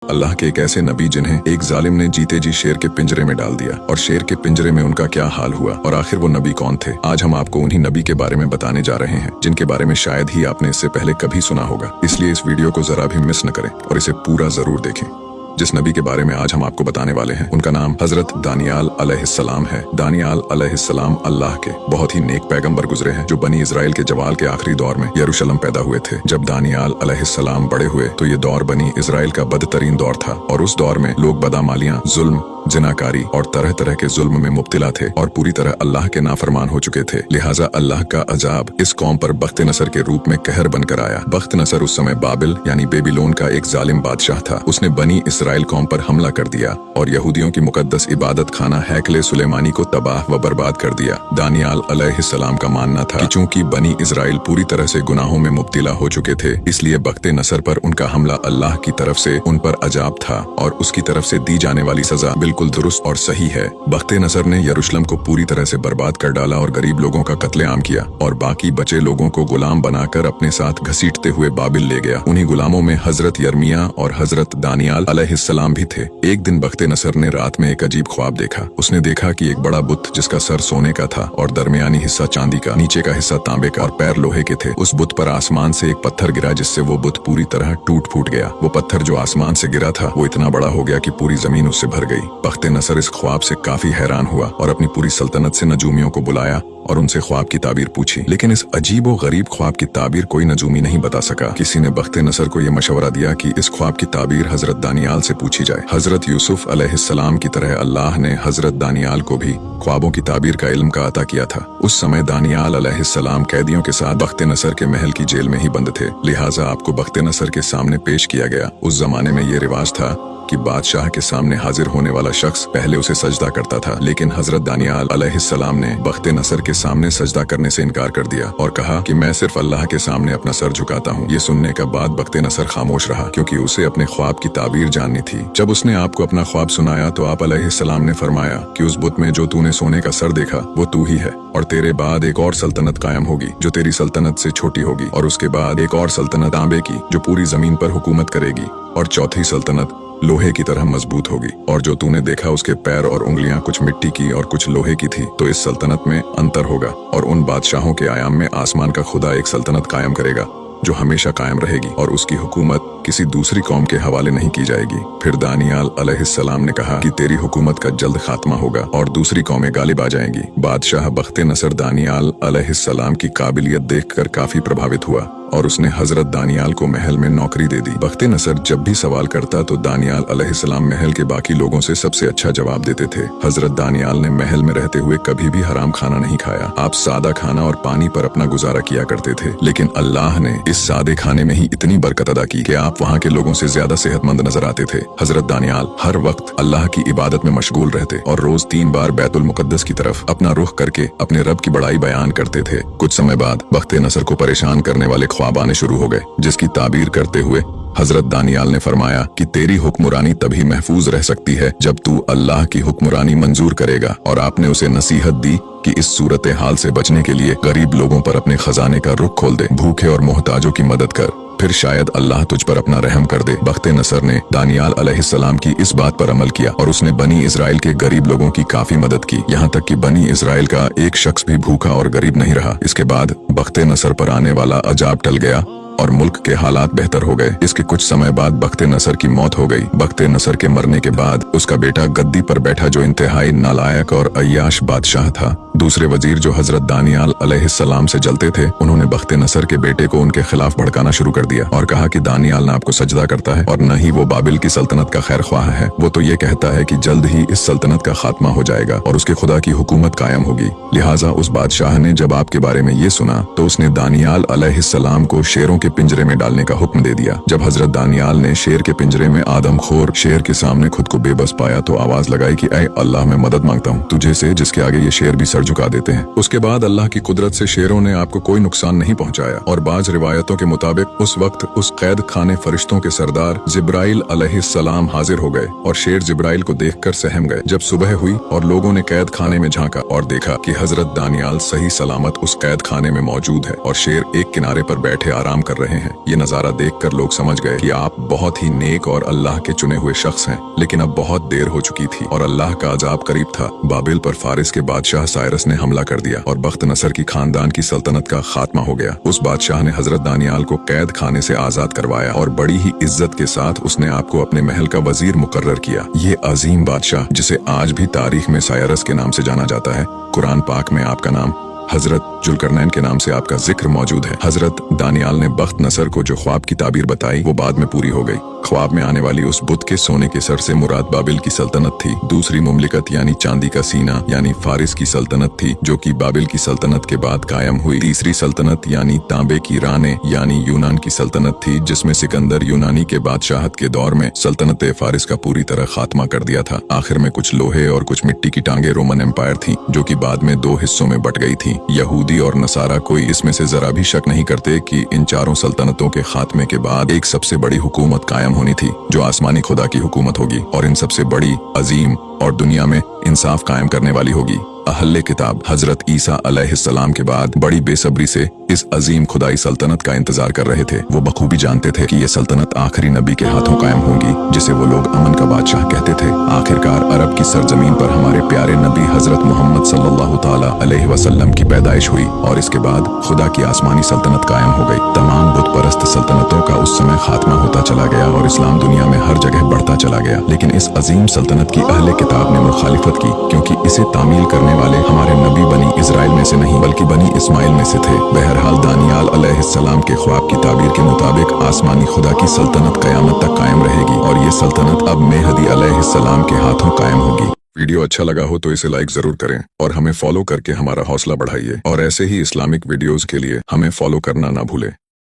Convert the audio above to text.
अल्लाह के एक ऐसे नबी जिन्हें एक जालिम ने जीते जी शेर के पिंजरे में डाल दिया, और शेर के पिंजरे में उनका क्या हाल हुआ और आखिर वो नबी कौन थे। आज हम आपको उन्हीं नबी के बारे में बताने जा रहे हैं जिनके बारे में शायद ही आपने इससे पहले कभी सुना होगा। इसलिए इस वीडियो को जरा भी मिस न करें और इसे पूरा जरूर देखें। जिस नबी के बारे में आज हम आपको बताने वाले हैं उनका नाम हजरत दानियाल अलैहिस्सलाम है। दानियाल अलैहिस्सलाम अल्लाह के बहुत ही नेक पैगंबर गुजरे हैं जो बनी इजराइल के जवाल के आखिरी दौर में यरूशलेम पैदा हुए थे। जब दानियाल अलैहिस्सलाम बड़े हुए तो ये दौर बनी इजराइल का बदतरीन दौर था और उस दौर में लोग बदामालियां, जुल्म, जिनाकारी और तरह तरह के जुल्म में मुब्तिला थे और पूरी तरह अल्लाह के नाफरमान हो चुके थे। लिहाजा अल्लाह का अजाब इस कौम पर बख्त नसर के रूप में कहर बनकर आया। बख्त नसर उस समय बाबिल यानी बेबीलोन का एक जालिम बादशाह था। उसने बनी इसराइल कौम पर हमला कर दिया और यहूदियों की मुकद्दस इबादत खाना हैकले सुलेमानी को तबाह व बर्बाद कर दिया। दानियाल अलैहिस्सलाम का मानना था कि चूंकि बनी इसराइल पूरी तरह से गुनाहों में मुब्तिला हो चुके थे, इसलिए बख्त नसर पर उनका हमला अल्लाह की तरफ से उन पर अजाब था और उसकी तरफ से दी जाने वाली सजा बिल्कुल दुरुस्त और सही है। बख्त नसर ने यरूशलेम को पूरी तरह से बर्बाद कर डाला और गरीब लोगों का कत्लेआम किया और बाकी बचे लोगों को गुलाम बनाकर अपने साथ घसीटते हुए बाबिल ले गया। उन्हीं गुलामों में हजरत यर्मिया और हजरत दानियाल अलैहिस्सलाम भी थे। एक दिन बख्त नसर ने रात में एक अजीब ख्वाब देखा। उसने देखा कि एक बड़ा बुत जिसका सर सोने का था और दरमियानी हिस्सा चांदी का, नीचे का हिस्सा तांबे का और पैर लोहे के थे। उस बुत पर आसमान से एक पत्थर गिरा जिससे वो बुत पूरी तरह टूट फूट गया। वो पत्थर जो आसमान से गिरा था वो इतना बड़ा हो गया कि पूरी जमीन उससे भर गई। बख्त नसर इस ख्वाब से काफी हैरान हुआ और अपनी पूरी सल्तनत से नजूमियों को बुलाया और उनसे ख्वाब की ताबीर पूछी, लेकिन इस अजीब व गरीब ख्वाब की ताबीर कोई नजूमी नहीं बता सका। किसी ने बख्त नसर को यह मशवरा दिया कि इस ख्वाब की ताबीर हजरत दानियाल से पूछी जाए। हजरत यूसुफ अलैहिस्सलाम की तरह अल्लाह ने हजरत दानियाल को भी ख्वाबों की ताबीर का इल्म का अता किया था। उस समय दानियाल अलैहिस्सलाम कैदियों के साथ बख्त नसर के महल की जेल में ही बंद थे, लिहाजा आपको बख्त नसर के सामने पेश किया गया। उस जमाने में ये रिवाज था कि बादशाह के सामने हाजिर होने वाला शख्स पहले उसे सजदा करता था, लेकिन हजरत दानियाल अलैहिस्सलाम ने बख्त नसर के सामने सजदा करने से इनकार कर दिया और कहा कि मैं सिर्फ अल्लाह के सामने अपना सर झुकाता हूँ। ये सुनने का बाद बख्त नसर खामोश रहा क्योंकि उसे अपने ख्वाब की ताबीर जाननी थी। जब उसने आपको अपना ख्वाब सुनाया तो आप अलैहिस्सलाम ने फरमाया कि उस बुत में जो तूने सोने का सर देखा वो तू ही है और तेरे बाद एक और सल्तनत कायम होगी जो तेरी सल्तनत से छोटी होगी, और उसके बाद एक और सल्तनत तांबे की जो पूरी जमीन पर हुकूमत करेगी, और चौथी सल्तनत लोहे की तरह मजबूत होगी। और जो तूने देखा उसके पैर और उंगलियां कुछ मिट्टी की और कुछ लोहे की थी, तो इस सल्तनत में अंतर होगा और उन बादशाहों के आयाम में आसमान का खुदा एक सल्तनत कायम करेगा जो हमेशा कायम रहेगी और उसकी हुकूमत किसी दूसरी कौम के हवाले नहीं की जाएगी। फिर दानियाल अलैहिस्सलाम ने कहा कि तेरी हुकूमत का जल्द खात्मा होगा और दूसरी कौमें गालिब आ जाएंगी। बादशाह बख्त नसर दानियाल अलैहिस्सलाम की काबिलियत देखकर काफी प्रभावित हुआ और उसने हजरत दानियाल को महल में नौकरी दे दी। बख्त नसर जब भी सवाल करता तो दानियाल अलैहिस्सलाम महल के बाकी लोगों से सबसे अच्छा जवाब देते थे। हजरत दानियाल ने महल में रहते हुए कभी भी हराम खाना नहीं खाया। आप सादा खाना और पानी पर अपना गुजारा किया करते थे, लेकिन अल्लाह ने इस सादे खाने में ही इतनी बरकत अदा की कि आप वहाँ के लोगों से ज्यादा सेहतमंद नजर आते थे। हजरत दानियाल हर वक्त अल्लाह की इबादत में मशगूल रहते और रोज 3 बार बैतुल मुकद्दस की तरफ अपना रुख करके अपने रब की बड़ाई बयान करते थे। कुछ समय बाद बख्त नसर को परेशान करने वाले ख्वाब आने शुरू हो गए, जिसकी ताबीर करते हुए हजरत दानियाल ने फरमाया कि तेरी हुक्मरानी तभी महफूज रह सकती है जब तू अल्लाह की हुक्मरानी मंजूर करेगा। और आपने उसे नसीहत दी कि इस सूरत हाल से बचने के लिए गरीब लोगों पर अपने खजाने का रुख खोल दे, भूखे और मोहताजों की मदद कर, फिर शायद अल्लाह तुझ पर अपना रहम कर दे। बख्त नसर ने दानियाल अलैहिस्सलाम की इस बात पर अमल किया और उसने बनी इजराइल के गरीब लोगों की काफी मदद की, यहाँ तक कि बनी इजराइल का एक शख्स भी भूखा और गरीब नहीं रहा। इसके बाद बख्त नसर पर आने वाला अजाब टल गया और मुल्क के हालात बेहतर हो गए। इसके कुछ समय बाद बख्त नसर की मौत हो गई। बख्त नसर के मरने के बाद उसका बेटा गद्दी पर बैठा जो इंतहाई नालायक और अय्याश बादशाह था। दूसरे वजीर जो हजरत दानियाल अलैहिस्सलाम से जलते थे, उन्होंने बख्त नसर के बेटे को उनके खिलाफ भड़काना शुरू कर दिया और कहा कि दानियाल ना आपको सजदा करता है और न ही वो बाबिल की सल्तनत का खैर ख्वाह है। वो तो ये कहता है कि जल्द ही इस सल्तनत का खात्मा हो जाएगा और उसके खुदा की हुकूमत कायम होगी। लिहाजा उस बादशाह ने जब आपके बारे में ये सुना तो उसने दानियाल अलैहिस्सलाम को शेरों के पिंजरे में डालने का हुक्म दे दिया। जब हजरत दानियाल ने शेर के पिंजरे में आदमखोर शेर के सामने खुद को बेबस पाया तो आवाज लगाई कि ऐ अल्लाह, मैं मदद मांगता हूँ तुझे से जिसके आगे ये शेर भी सर झुका देते हैं। उसके बाद अल्लाह की कुदरत से शेरों ने आपको कोई नुकसान नहीं पहुंचाया और बाज रिवायतों के मुताबिक उस वक्त उस कैद खाने फरिश्तों के सरदार जिब्राइल अलैहिस्सलाम हाजिर हो गए और शेर जिब्राइल को देखकर सहम गए। जब सुबह हुई और लोगों ने कैद खाने में झांका और देखा कि हजरत दानियाल सही सलामत उस कैद खाने में मौजूद है और शेर एक किनारे पर बैठे आराम कर रहे हैं। ये नजारा देखकर लोग समझ गए कि आप बहुत ही नेक और अल्लाह के चुने हुए शख्स हैं। लेकिन अब बहुत देर हो चुकी थी और अल्लाह का अजाब करीब था। बाबिल पर फारिस के बादशाह साइरस ने हमला कर दिया और बख्त नसर की खानदान की सल्तनत का खात्मा हो गया। उस बादशाह ने हजरत दानियाल को कैद खाने से आजाद करवाया और बड़ी ही इज्जत के साथ उसने आपको अपने महल का वजीर मुकर्रर किया। ये अजीम बादशाह, जिसे आज भी तारीख में साइरस के नाम से जाना जाता है, कुरान पाक में आपका नाम हजरत जुल्करनैन के नाम से आपका जिक्र मौजूद है। हजरत दानियाल ने बख्त नसर को जो ख्वाब की ताबीर बताई वो बाद में पूरी हो गई। ख्वाब में आने वाली उस बुत के सोने के सर से मुराद बाबिल की सल्तनत थी। दूसरी मुमलिकत यानी चांदी का सीना यानी फारिस की सल्तनत थी, जो कि बाबिल की सल्तनत के बाद कायम हुई। तीसरी सल्तनत यानी तांबे की राने यानी यूनान की सल्तनत थी, जिसमें सिकंदर यूनानी के बादशाहत के दौर में सल्तनत फारिस का पूरी तरह खात्मा कर दिया था। आखिर में कुछ लोहे और कुछ मिट्टी की टांगे रोमन एम्पायर थी, जो कि बाद में दो हिस्सों में बट गई थी। यहूदी और नसारा कोई इसमें से जरा भी शक नहीं करते कि इन चारों सल्तनतों के खात्मे के बाद एक सबसे बड़ी हुकूमत कायम होनी थी, जो आसमानी खुदा की हुकूमत होगी और इन सबसे बड़ी, अजीम और दुनिया में इंसाफ कायम करने वाली होगी। अहले किताब हजरत ईसा अलैहिस्सलाम के बाद बड़ी बेसब्री से इस अजीम खुदाई सल्तनत का इंतजार कर रहे थे। वो बखूबी जानते थे कि ये सल्तनत आखिरी नबी के हाथों कायम होगी, जिसे वो लोग अमन का बादशाह कहते थे। आखिरकार अरब की सरजमीन पर हमारे प्यारे नबी हजरत मोहम्मद सल्लल्लाहु ताला अलैहि वसल्लम की पैदाइश हुई और इसके बाद खुदा की आसमानी सल्तनत कायम हो गई। तमाम बुत परस्त सल्तनतों का उस समय खात्मा होता चला गया और इस्लाम दुनिया में हर जगह बढ़ता चला गया। लेकिन इस अजीम सल्तनत की अहले किताब ने मुखालिफत की, क्योंकि इसे तामील करने वाले हमारे नबी बनी इजराइल में से नहीं बल्कि बनी इस्माइल में से थे। बहरहाल दानियाल अलैहिस्सलाम के ख्वाब की ताबीर के मुताबिक आसमानी खुदा की सल्तनत कयामत तक कायम रहेगी और ये सल्तनत अब मेहदी अलैहिस्सलाम के हाथों कायम होगी। वीडियो अच्छा लगा हो तो इसे लाइक जरूर करें और हमें फॉलो करके हमारा हौसला बढ़ाइए और ऐसे ही इस्लामिक वीडियोस के लिए हमें फॉलो करना ना भूलें।